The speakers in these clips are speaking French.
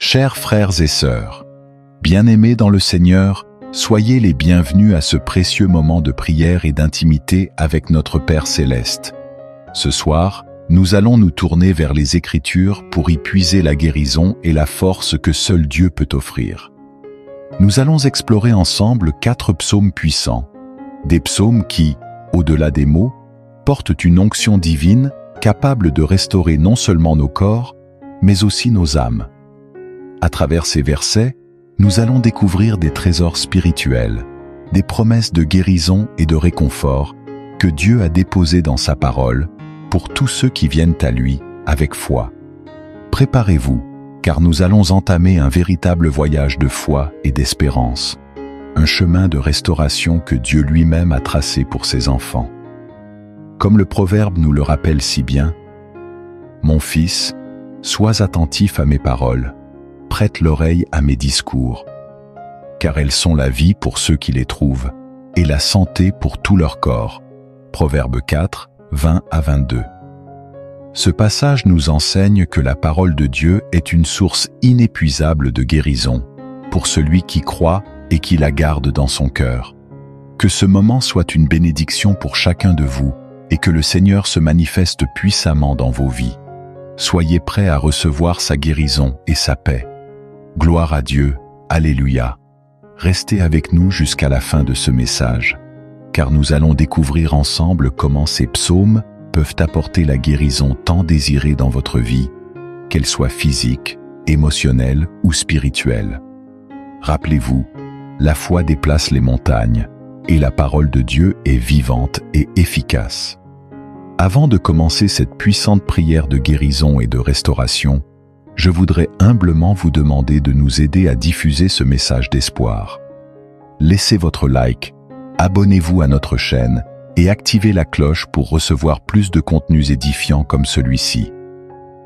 Chers frères et sœurs, bien-aimés dans le Seigneur, soyez les bienvenus à ce précieux moment de prière et d'intimité avec notre Père Céleste. Ce soir, nous allons nous tourner vers les Écritures pour y puiser la guérison et la force que seul Dieu peut offrir. Nous allons explorer ensemble 4 psaumes puissants, des psaumes qui, au-delà des mots, portent une onction divine capable de restaurer non seulement nos corps, mais aussi nos âmes. À travers ces versets, nous allons découvrir des trésors spirituels, des promesses de guérison et de réconfort que Dieu a déposées dans sa parole pour tous ceux qui viennent à lui avec foi. Préparez-vous, car nous allons entamer un véritable voyage de foi et d'espérance, un chemin de restauration que Dieu lui-même a tracé pour ses enfants. Comme le proverbe nous le rappelle si bien, « Mon fils, sois attentif à mes paroles, prête l'oreille à mes discours, car elles sont la vie pour ceux qui les trouvent, et la santé pour tout leur corps. » Proverbe 4, 20 à 22. Ce passage nous enseigne que la parole de Dieu est une source inépuisable de guérison pour celui qui croit et qui la garde dans son cœur. Que ce moment soit une bénédiction pour chacun de vous et que le Seigneur se manifeste puissamment dans vos vies. Soyez prêts à recevoir sa guérison et sa paix. Gloire à Dieu, Alléluia. Restez avec nous jusqu'à la fin de ce message, car nous allons découvrir ensemble comment ces psaumes peuvent apporter la guérison tant désirée dans votre vie, qu'elle soit physique, émotionnelle ou spirituelle. Rappelez-vous, la foi déplace les montagnes, et la parole de Dieu est vivante et efficace. Avant de commencer cette puissante prière de guérison et de restauration, je voudrais humblement vous demander de nous aider à diffuser ce message d'espoir. Laissez votre like, abonnez-vous à notre chaîne et activez la cloche pour recevoir plus de contenus édifiants comme celui-ci.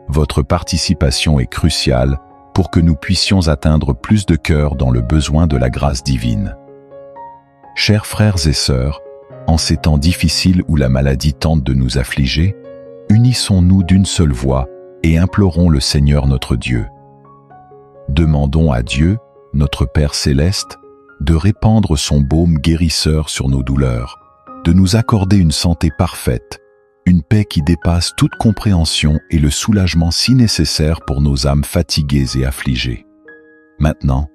Votre participation est cruciale pour que nous puissions atteindre plus de cœurs dans le besoin de la grâce divine. Chers frères et sœurs, en ces temps difficiles où la maladie tente de nous affliger, unissons-nous d'une seule voix et implorons le Seigneur notre Dieu. Demandons à Dieu, notre Père Céleste, de répandre son baume guérisseur sur nos douleurs, de nous accorder une santé parfaite, une paix qui dépasse toute compréhension et le soulagement si nécessaire pour nos âmes fatiguées et affligées. Maintenant,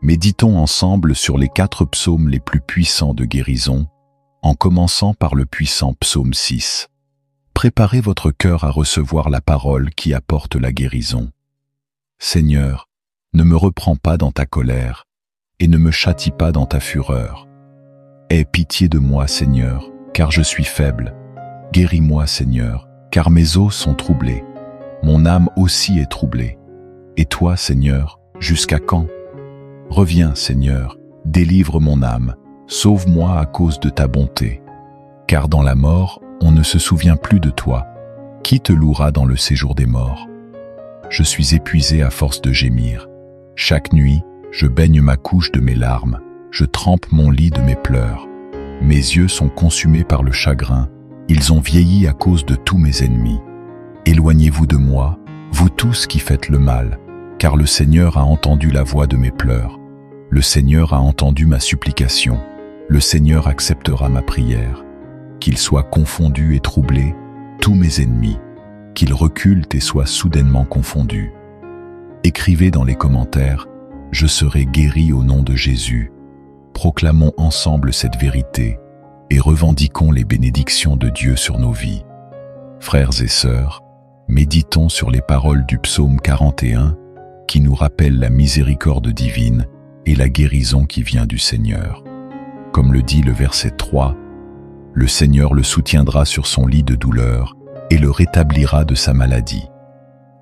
méditons ensemble sur les 4 psaumes les plus puissants de guérison, en commençant par le puissant psaume 6. Préparez votre cœur à recevoir la parole qui apporte la guérison. Seigneur, ne me reprends pas dans ta colère, et ne me châtie pas dans ta fureur. Aie pitié de moi, Seigneur, car je suis faible. Guéris-moi, Seigneur, car mes os sont troublés. Mon âme aussi est troublée. Et toi, Seigneur, jusqu'à quand? Reviens, Seigneur, délivre mon âme, sauve-moi à cause de ta bonté. Car dans la mort, on ne se souvient plus de toi. Qui te louera dans le séjour des morts? Je suis épuisé à force de gémir. Chaque nuit, je baigne ma couche de mes larmes, je trempe mon lit de mes pleurs. Mes yeux sont consumés par le chagrin, ils ont vieilli à cause de tous mes ennemis. Éloignez-vous de moi, vous tous qui faites le mal, car le Seigneur a entendu la voix de mes pleurs. Le Seigneur a entendu ma supplication, le Seigneur acceptera ma prière. Qu'ils soient confondus et troublés, tous mes ennemis, qu'ils reculent et soient soudainement confondus. Écrivez dans les commentaires, je serai guéri au nom de Jésus. Proclamons ensemble cette vérité et revendiquons les bénédictions de Dieu sur nos vies. Frères et sœurs, méditons sur les paroles du psaume 41 qui nous rappellent la miséricorde divine et la guérison qui vient du Seigneur. Comme le dit le verset 3, « Le Seigneur le soutiendra sur son lit de douleur et le rétablira de sa maladie.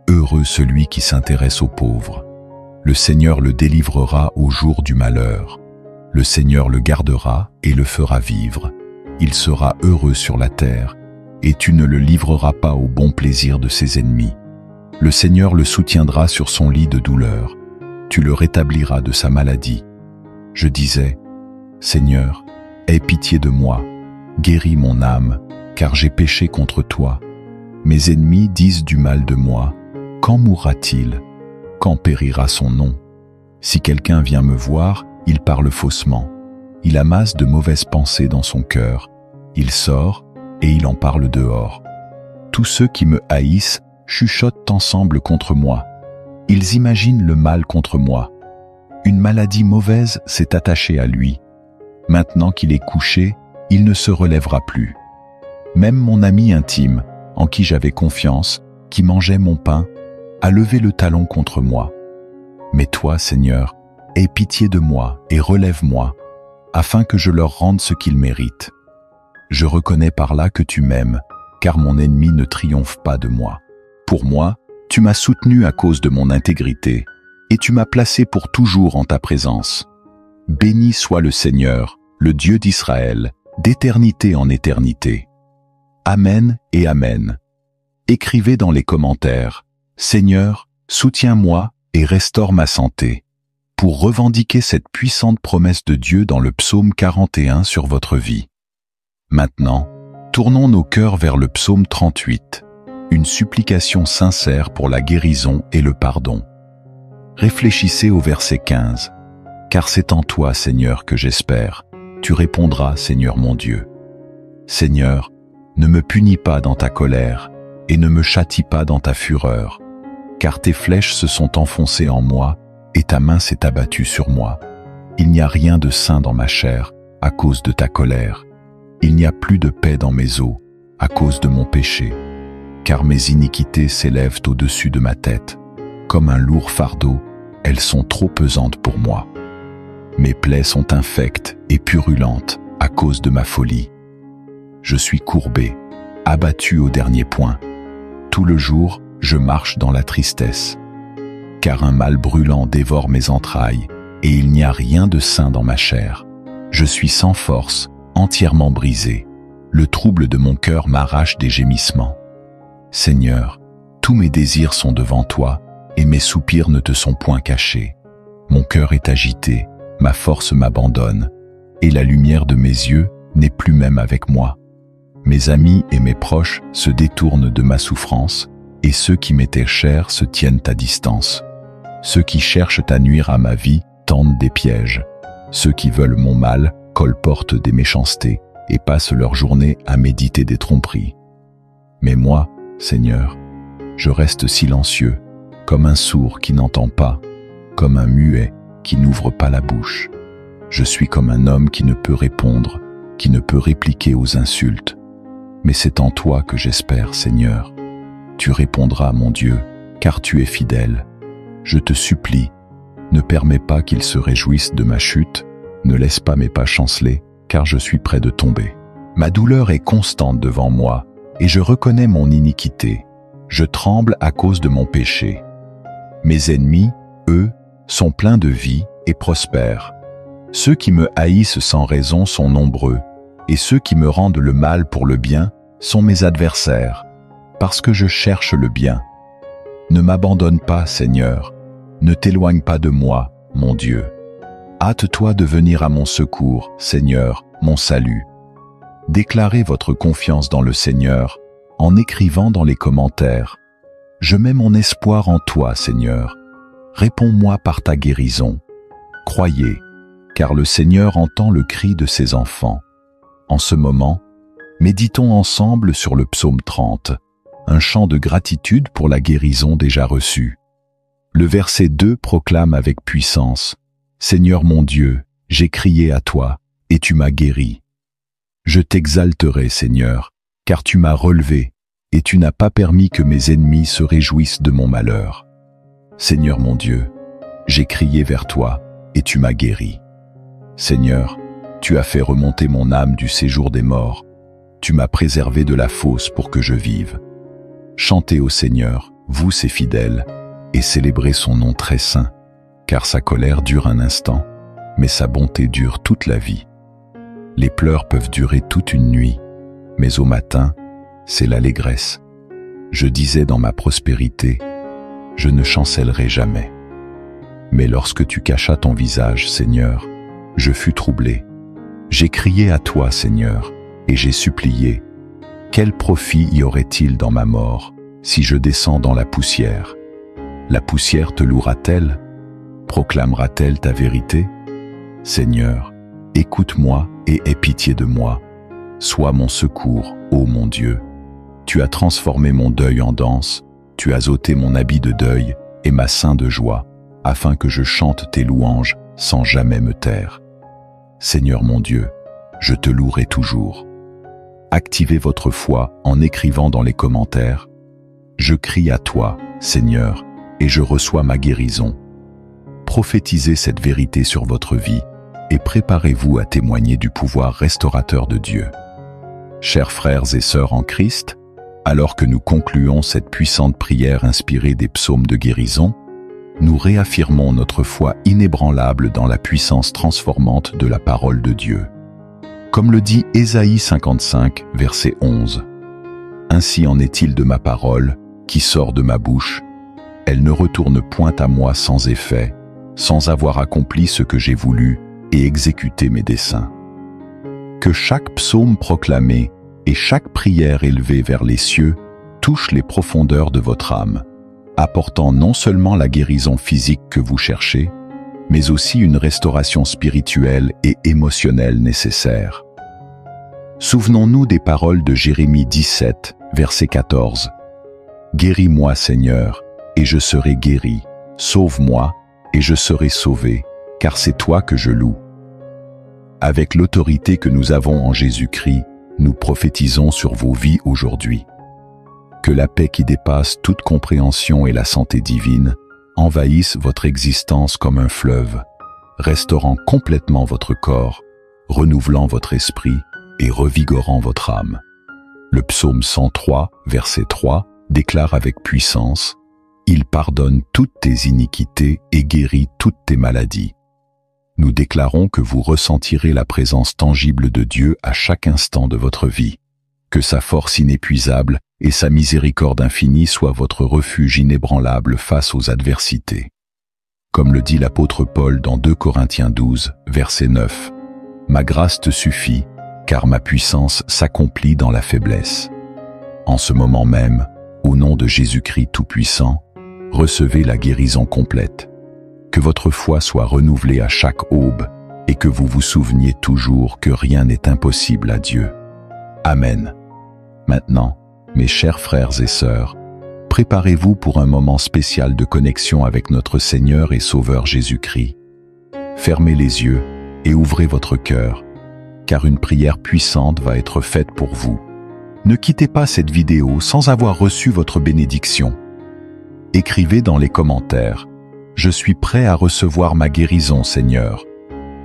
Heureux celui qui s'intéresse aux pauvres. Le Seigneur le délivrera au jour du malheur. Le Seigneur le gardera et le fera vivre. Il sera heureux sur la terre, et tu ne le livreras pas au bon plaisir de ses ennemis. Le Seigneur le soutiendra sur son lit de douleur. Tu le rétabliras de sa maladie. » Je disais, « Seigneur, aie pitié de moi, guéris mon âme, car j'ai péché contre toi. Mes ennemis disent du mal de moi. Quand mourra-t-il? quand périra son nom? Si quelqu'un vient me voir, il parle faussement. Il amasse de mauvaises pensées dans son cœur. Il sort et il en parle dehors. Tous ceux qui me haïssent chuchotent ensemble contre moi. Ils imaginent le mal contre moi. Une maladie mauvaise s'est attachée à lui. Maintenant qu'il est couché, il ne se relèvera plus. Même mon ami intime, en qui j'avais confiance, qui mangeait mon pain, a levé le talon contre moi. Mais toi, Seigneur, aie pitié de moi et relève-moi, afin que je leur rende ce qu'ils méritent. Je reconnais par là que tu m'aimes, car mon ennemi ne triomphe pas de moi. Pour moi, tu m'as soutenu à cause de mon intégrité, et tu m'as placé pour toujours en ta présence. Béni soit le Seigneur, le Dieu d'Israël, d'éternité en éternité. Amen et Amen. Écrivez dans les commentaires, Seigneur, soutiens-moi et restaure ma santé, pour revendiquer cette puissante promesse de Dieu dans le psaume 41 sur votre vie. Maintenant, tournons nos cœurs vers le psaume 38, une supplication sincère pour la guérison et le pardon. Réfléchissez au verset 15. Car c'est en toi, Seigneur, que j'espère. Tu répondras, Seigneur mon Dieu. Seigneur, ne me punis pas dans ta colère, et ne me châtie pas dans ta fureur, car tes flèches se sont enfoncées en moi, et ta main s'est abattue sur moi. Il n'y a rien de sain dans ma chair, à cause de ta colère. Il n'y a plus de paix dans mes os, à cause de mon péché. Car mes iniquités s'élèvent au-dessus de ma tête. Comme un lourd fardeau, elles sont trop pesantes pour moi. Mes plaies sont infectes et purulentes à cause de ma folie. Je suis courbé, abattu au dernier point. Tout le jour, je marche dans la tristesse. Car un mal brûlant dévore mes entrailles, et il n'y a rien de sain dans ma chair. Je suis sans force, entièrement brisé. Le trouble de mon cœur m'arrache des gémissements. Seigneur, tous mes désirs sont devant toi, et mes soupirs ne te sont point cachés. Mon cœur est agité, ma force m'abandonne, et la lumière de mes yeux n'est plus même avec moi. Mes amis et mes proches se détournent de ma souffrance, et ceux qui m'étaient chers se tiennent à distance. Ceux qui cherchent à nuire à ma vie tendent des pièges. Ceux qui veulent mon mal colportent des méchancetés et passent leur journée à méditer des tromperies. Mais moi, Seigneur, je reste silencieux, comme un sourd qui n'entend pas, comme un muet qui n'ouvre pas la bouche. Je suis comme un homme qui ne peut répondre, qui ne peut répliquer aux insultes. Mais c'est en toi que j'espère, Seigneur. Tu répondras, mon Dieu, car tu es fidèle. Je te supplie, ne permets pas qu'ils se réjouissent de ma chute, ne laisse pas mes pas chanceler, car je suis près de tomber. Ma douleur est constante devant moi, et je reconnais mon iniquité. Je tremble à cause de mon péché. Mes ennemis, eux, sont pleins de vie et prospèrent. Ceux qui me haïssent sans raison sont nombreux, et ceux qui me rendent le mal pour le bien sont mes adversaires, parce que je cherche le bien. Ne m'abandonne pas, Seigneur, ne t'éloigne pas de moi, mon Dieu. Hâte-toi de venir à mon secours, Seigneur, mon salut. Déclarez votre confiance dans le Seigneur en écrivant dans les commentaires. Je mets mon espoir en toi, Seigneur. Réponds-moi par ta guérison. Croyez, car le Seigneur entend le cri de ses enfants. En ce moment, méditons ensemble sur le psaume 30, un chant de gratitude pour la guérison déjà reçue. Le verset 2 proclame avec puissance « Seigneur mon Dieu, j'ai crié à toi, et tu m'as guéri. Je t'exalterai, Seigneur, car tu m'as relevé, et tu n'as pas permis que mes ennemis se réjouissent de mon malheur. Seigneur mon Dieu, j'ai crié vers toi, et tu m'as guéri. Seigneur, tu as fait remonter mon âme du séjour des morts. Tu m'as préservé de la fosse pour que je vive. Chantez au Seigneur, vous ses fidèles, et célébrez son nom très saint, car sa colère dure un instant, mais sa bonté dure toute la vie. Les pleurs peuvent durer toute une nuit, mais au matin, c'est l'allégresse. Je disais dans ma prospérité, je ne chancellerai jamais. Mais lorsque tu cachas ton visage, Seigneur, je fus troublé. J'ai crié à toi, Seigneur, et j'ai supplié. Quel profit y aurait-il dans ma mort, si je descends dans la poussière? La poussière te louera-t-elle? Proclamera-t-elle ta vérité? Seigneur, écoute-moi et aie pitié de moi. Sois mon secours, ô mon Dieu. Tu as transformé mon deuil en danse, tu as ôté mon habit de deuil et ma sein de joie, afin que je chante tes louanges sans jamais me taire. Seigneur mon Dieu, je te louerai toujours. Activez votre foi en écrivant dans les commentaires « Je crie à toi, Seigneur, et je reçois ma guérison ». Prophétisez cette vérité sur votre vie et préparez-vous à témoigner du pouvoir restaurateur de Dieu. Chers frères et sœurs en Christ, alors que nous concluons cette puissante prière inspirée des psaumes de guérison, nous réaffirmons notre foi inébranlable dans la puissance transformante de la parole de Dieu. Comme le dit Ésaïe 55, verset 11. « Ainsi en est-il de ma parole, qui sort de ma bouche. Elle ne retourne point à moi sans effet, sans avoir accompli ce que j'ai voulu et exécuté mes desseins. » Que chaque psaume proclamé et chaque prière élevée vers les cieux touche les profondeurs de votre âme, apportant non seulement la guérison physique que vous cherchez, mais aussi une restauration spirituelle et émotionnelle nécessaire. Souvenons-nous des paroles de Jérémie 17, verset 14. « Guéris-moi, Seigneur, et je serai guéri. Sauve-moi, et je serai sauvé, car c'est toi que je loue. » Avec l'autorité que nous avons en Jésus-Christ, nous prophétisons sur vos vies aujourd'hui. Que la paix qui dépasse toute compréhension et la santé divine envahissent votre existence comme un fleuve, restaurant complètement votre corps, renouvelant votre esprit et revigorant votre âme. Le psaume 103, verset 3, déclare avec puissance « Il pardonne toutes tes iniquités et guérit toutes tes maladies. » Nous déclarons que vous ressentirez la présence tangible de Dieu à chaque instant de votre vie, que sa force inépuisable et sa miséricorde infinie soient votre refuge inébranlable face aux adversités. Comme le dit l'apôtre Paul dans 2 Corinthiens 12, verset 9, « Ma grâce te suffit, car ma puissance s'accomplit dans la faiblesse. » En ce moment même, au nom de Jésus-Christ Tout-Puissant, recevez la guérison complète. Que votre foi soit renouvelée à chaque aube et que vous vous souveniez toujours que rien n'est impossible à Dieu. Amen. Maintenant, mes chers frères et sœurs, préparez-vous pour un moment spécial de connexion avec notre Seigneur et Sauveur Jésus-Christ. Fermez les yeux et ouvrez votre cœur, car une prière puissante va être faite pour vous. Ne quittez pas cette vidéo sans avoir reçu votre bénédiction. Écrivez dans les commentaires « Je suis prêt à recevoir ma guérison, Seigneur. »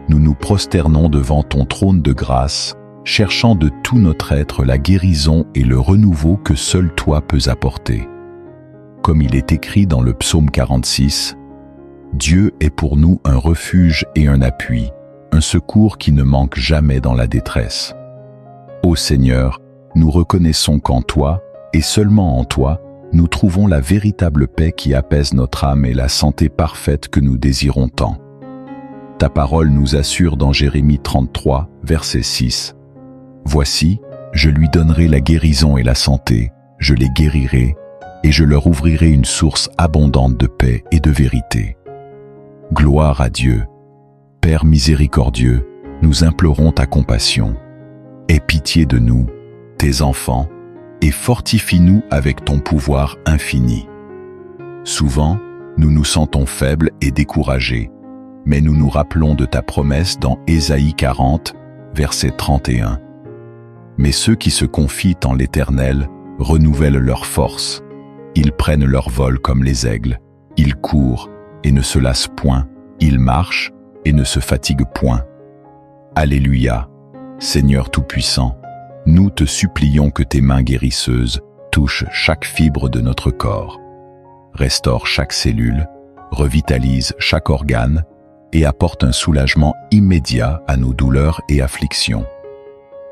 Nous nous prosternons devant ton trône de grâce, cherchant de tout notre être la guérison et le renouveau que seul toi peux apporter. Comme il est écrit dans le psaume 46, « Dieu est pour nous un refuge et un appui, un secours qui ne manque jamais dans la détresse. » Ô Seigneur, nous reconnaissons qu'en toi, et seulement en toi, nous trouvons la véritable paix qui apaise notre âme et la santé parfaite que nous désirons tant. Ta parole nous assure dans Jérémie 33, verset 6. « Voici, je lui donnerai la guérison et la santé, je les guérirai, et je leur ouvrirai une source abondante de paix et de vérité. » Gloire à Dieu. Père miséricordieux, nous implorons ta compassion. Aie pitié de nous, tes enfants, et fortifie-nous avec ton pouvoir infini. Souvent, nous nous sentons faibles et découragés, mais nous nous rappelons de ta promesse dans Ésaïe 40, verset 31. Mais ceux qui se confient en l'Éternel renouvellent leur force. Ils prennent leur vol comme les aigles. Ils courent et ne se lassent point. Ils marchent et ne se fatiguent point. Alléluia, Seigneur Tout-Puissant. Nous te supplions que tes mains guérisseuses touchent chaque fibre de notre corps, restaure chaque cellule, revitalise chaque organe et apporte un soulagement immédiat à nos douleurs et afflictions.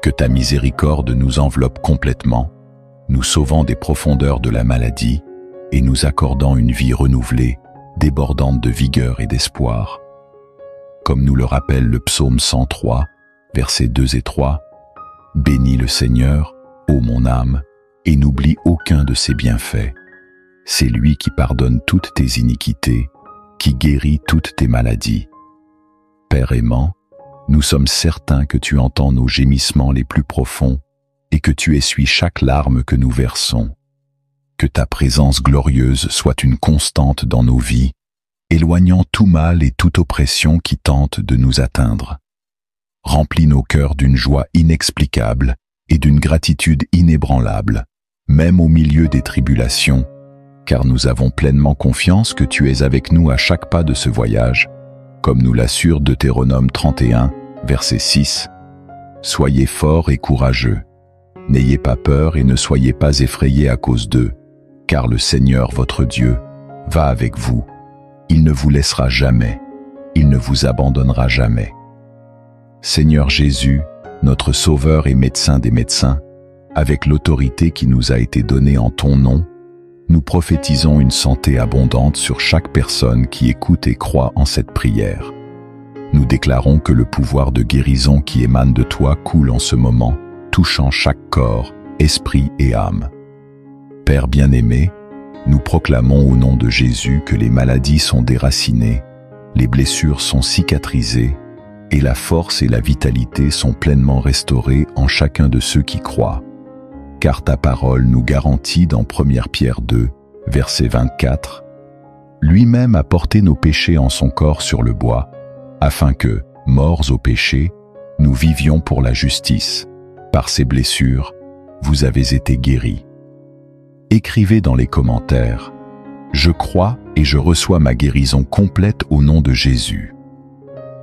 Que ta miséricorde nous enveloppe complètement, nous sauvant des profondeurs de la maladie et nous accordant une vie renouvelée, débordante de vigueur et d'espoir. Comme nous le rappelle le psaume 103, versets 2 et 3, « Bénis le Seigneur, ô mon âme, et n'oublie aucun de ses bienfaits. C'est lui qui pardonne toutes tes iniquités, qui guérit toutes tes maladies. Père aimant, nous sommes certains que tu entends nos gémissements les plus profonds et que tu essuies chaque larme que nous versons. Que ta présence glorieuse soit une constante dans nos vies, éloignant tout mal et toute oppression qui tente de nous atteindre. Remplis nos cœurs d'une joie inexplicable et d'une gratitude inébranlable, même au milieu des tribulations, car nous avons pleinement confiance que tu es avec nous à chaque pas de ce voyage, comme nous l'assure Deutéronome 31, verset 6. Soyez forts et courageux. N'ayez pas peur et ne soyez pas effrayés à cause d'eux, car le Seigneur votre Dieu va avec vous. Il ne vous laissera jamais, il ne vous abandonnera jamais. Seigneur Jésus, notre Sauveur et médecin des médecins, avec l'autorité qui nous a été donnée en ton nom, nous prophétisons une santé abondante sur chaque personne qui écoute et croit en cette prière. Nous déclarons que le pouvoir de guérison qui émane de toi coule en ce moment, touchant chaque corps, esprit et âme. Père bien-aimé, nous proclamons au nom de Jésus que les maladies sont déracinées, les blessures sont cicatrisées, et la force et la vitalité sont pleinement restaurées en chacun de ceux qui croient. Car ta parole nous garantit dans 1 Pierre 2, verset 24, « Lui-même a porté nos péchés en son corps sur le bois, afin que, morts au péché, nous vivions pour la justice. Par ses blessures, vous avez été guéris. » Écrivez dans les commentaires, « Je crois et je reçois ma guérison complète au nom de Jésus. »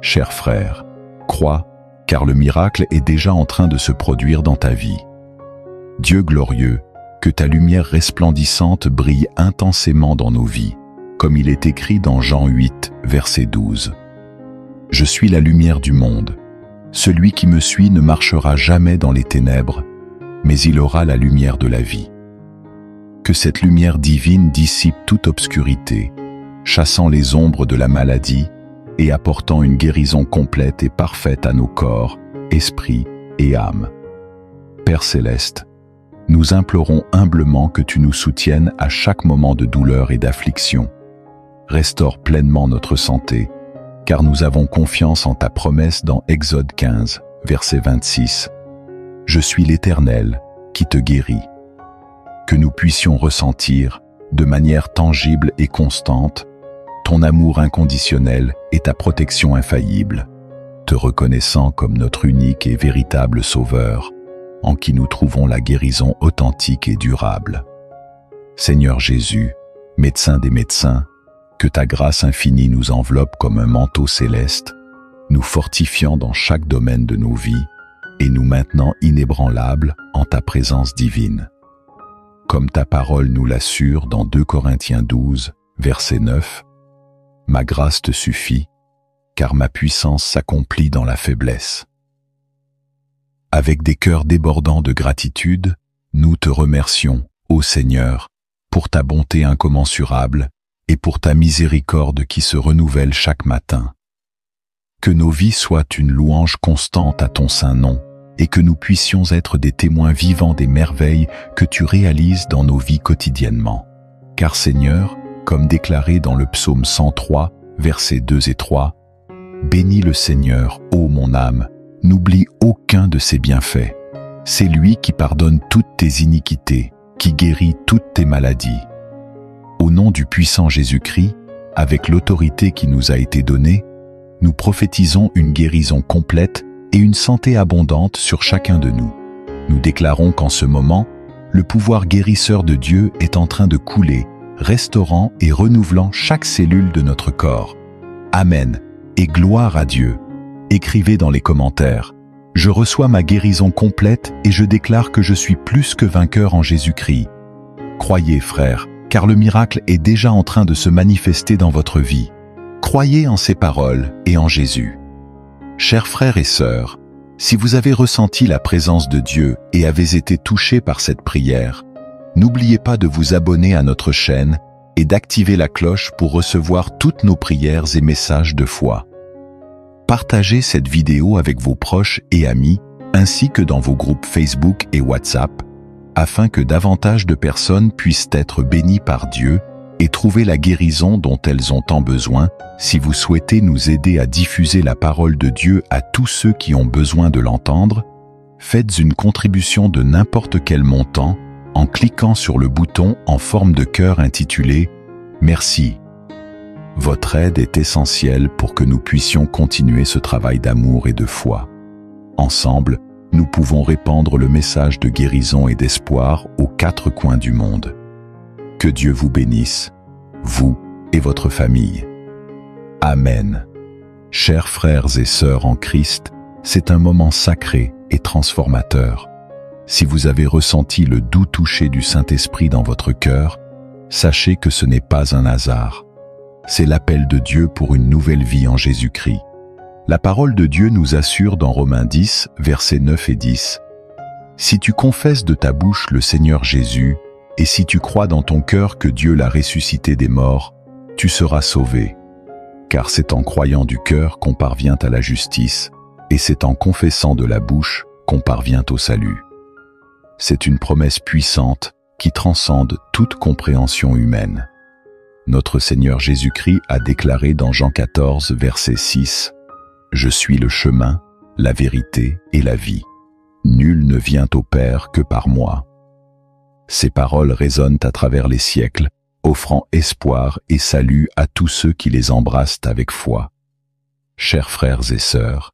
Cher frère, crois, car le miracle est déjà en train de se produire dans ta vie. Dieu glorieux, que ta lumière resplendissante brille intensément dans nos vies, comme il est écrit dans Jean 8, verset 12. « Je suis la lumière du monde. Celui qui me suit ne marchera jamais dans les ténèbres, mais il aura la lumière de la vie. » Que cette lumière divine dissipe toute obscurité, chassant les ombres de la maladie et apportant une guérison complète et parfaite à nos corps, esprits et âmes. Père céleste, nous implorons humblement que tu nous soutiennes à chaque moment de douleur et d'affliction. Restaure pleinement notre santé, car nous avons confiance en ta promesse dans Exode 15, verset 26. « Je suis l'Éternel qui te guérit. » Que nous puissions ressentir, de manière tangible et constante, ton amour inconditionnel et ta protection infaillible, te reconnaissant comme notre unique et véritable Sauveur, en qui nous trouvons la guérison authentique et durable. Seigneur Jésus, médecin des médecins, que ta grâce infinie nous enveloppe comme un manteau céleste, nous fortifiant dans chaque domaine de nos vies et nous maintenant inébranlables en ta présence divine. Comme ta parole nous l'assure dans 2 Corinthiens 12, verset 9, « Ma grâce te suffit, car ma puissance s'accomplit dans la faiblesse. » Avec des cœurs débordants de gratitude, nous te remercions, ô Seigneur, pour ta bonté incommensurable et pour ta miséricorde qui se renouvelle chaque matin. Que nos vies soient une louange constante à ton saint nom et que nous puissions être des témoins vivants des merveilles que tu réalises dans nos vies quotidiennement. Car Seigneur, comme déclaré dans le psaume 103, versets 2 et 3, « Bénis le Seigneur, ô mon âme, n'oublie aucun de ses bienfaits. C'est lui qui pardonne toutes tes iniquités, qui guérit toutes tes maladies. » Au nom du puissant Jésus-Christ, avec l'autorité qui nous a été donnée, nous prophétisons une guérison complète et une santé abondante sur chacun de nous. Nous déclarons qu'en ce moment, le pouvoir guérisseur de Dieu est en train de couler, restaurant et renouvelant chaque cellule de notre corps. Amen et gloire à Dieu. Écrivez dans les commentaires, « Je reçois ma guérison complète et je déclare que je suis plus que vainqueur en Jésus-Christ. » Croyez, frères, car le miracle est déjà en train de se manifester dans votre vie. Croyez en ces paroles et en Jésus. Chers frères et sœurs, si vous avez ressenti la présence de Dieu et avez été touchés par cette prière, n'oubliez pas de vous abonner à notre chaîne et d'activer la cloche pour recevoir toutes nos prières et messages de foi. Partagez cette vidéo avec vos proches et amis, ainsi que dans vos groupes Facebook et WhatsApp, afin que davantage de personnes puissent être bénies par Dieu et trouver la guérison dont elles ont tant besoin. Si vous souhaitez nous aider à diffuser la parole de Dieu à tous ceux qui ont besoin de l'entendre, faites une contribution de n'importe quel montant en cliquant sur le bouton en forme de cœur intitulé « Merci ». Votre aide est essentielle pour que nous puissions continuer ce travail d'amour et de foi. Ensemble, nous pouvons répandre le message de guérison et d'espoir aux 4 coins du monde. Que Dieu vous bénisse, vous et votre famille. Amen. Chers frères et sœurs en Christ, c'est un moment sacré et transformateur. Si vous avez ressenti le doux toucher du Saint-Esprit dans votre cœur, sachez que ce n'est pas un hasard. C'est l'appel de Dieu pour une nouvelle vie en Jésus-Christ. La parole de Dieu nous assure dans Romains 10, versets 9 et 10. « Si tu confesses de ta bouche le Seigneur Jésus, et si tu crois dans ton cœur que Dieu l'a ressuscité des morts, tu seras sauvé. Car c'est en croyant du cœur qu'on parvient à la justice, et c'est en confessant de la bouche qu'on parvient au salut. » C'est une promesse puissante qui transcende toute compréhension humaine. Notre Seigneur Jésus-Christ a déclaré dans Jean 14, verset 6, « Je suis le chemin, la vérité et la vie. Nul ne vient au Père que par moi. » Ces paroles résonnent à travers les siècles, offrant espoir et salut à tous ceux qui les embrassent avec foi. Chers frères et sœurs,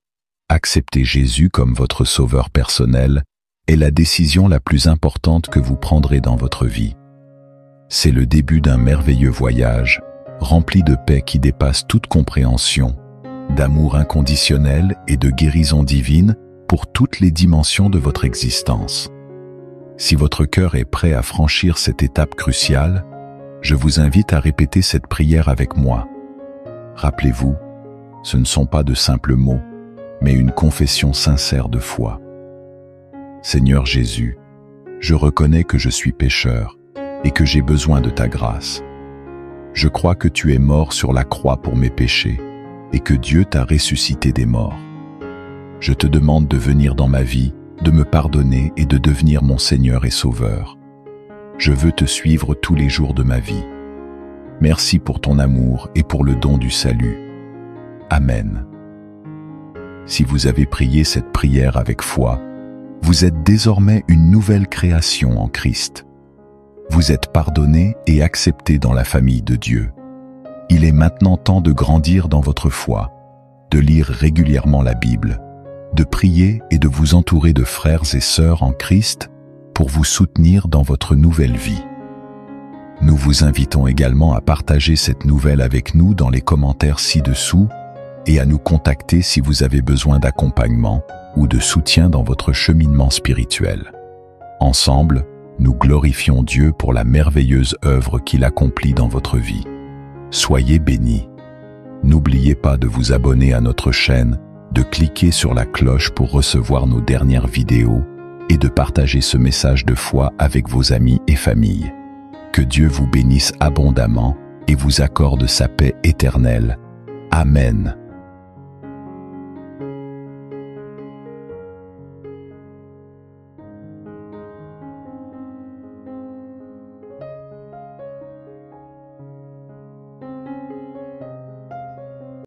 accepter Jésus comme votre sauveur personnel est la décision la plus importante que vous prendrez dans votre vie. C'est le début d'un merveilleux voyage, rempli de paix qui dépasse toute compréhension, d'amour inconditionnel et de guérison divine pour toutes les dimensions de votre existence. Si votre cœur est prêt à franchir cette étape cruciale, je vous invite à répéter cette prière avec moi. Rappelez-vous, ce ne sont pas de simples mots, mais une confession sincère de foi. Seigneur Jésus, je reconnais que je suis pécheur et que j'ai besoin de ta grâce. Je crois que tu es mort sur la croix pour mes péchés et que Dieu t'a ressuscité des morts. Je te demande de venir dans ma vie, de me pardonner et de devenir mon Seigneur et Sauveur. Je veux te suivre tous les jours de ma vie. Merci pour ton amour et pour le don du salut. Amen. Si vous avez prié cette prière avec foi, vous êtes désormais une nouvelle création en Christ. Vous êtes pardonné et accepté dans la famille de Dieu. Il est maintenant temps de grandir dans votre foi, de lire régulièrement la Bible, de prier et de vous entourer de frères et sœurs en Christ pour vous soutenir dans votre nouvelle vie. Nous vous invitons également à partager cette nouvelle avec nous dans les commentaires ci-dessous et à nous contacter si vous avez besoin d'accompagnement ou de soutien dans votre cheminement spirituel. Ensemble, nous glorifions Dieu pour la merveilleuse œuvre qu'il accomplit dans votre vie. Soyez bénis. N'oubliez pas de vous abonner à notre chaîne, de cliquer sur la cloche pour recevoir nos dernières vidéos et de partager ce message de foi avec vos amis et familles. Que Dieu vous bénisse abondamment et vous accorde sa paix éternelle. Amen.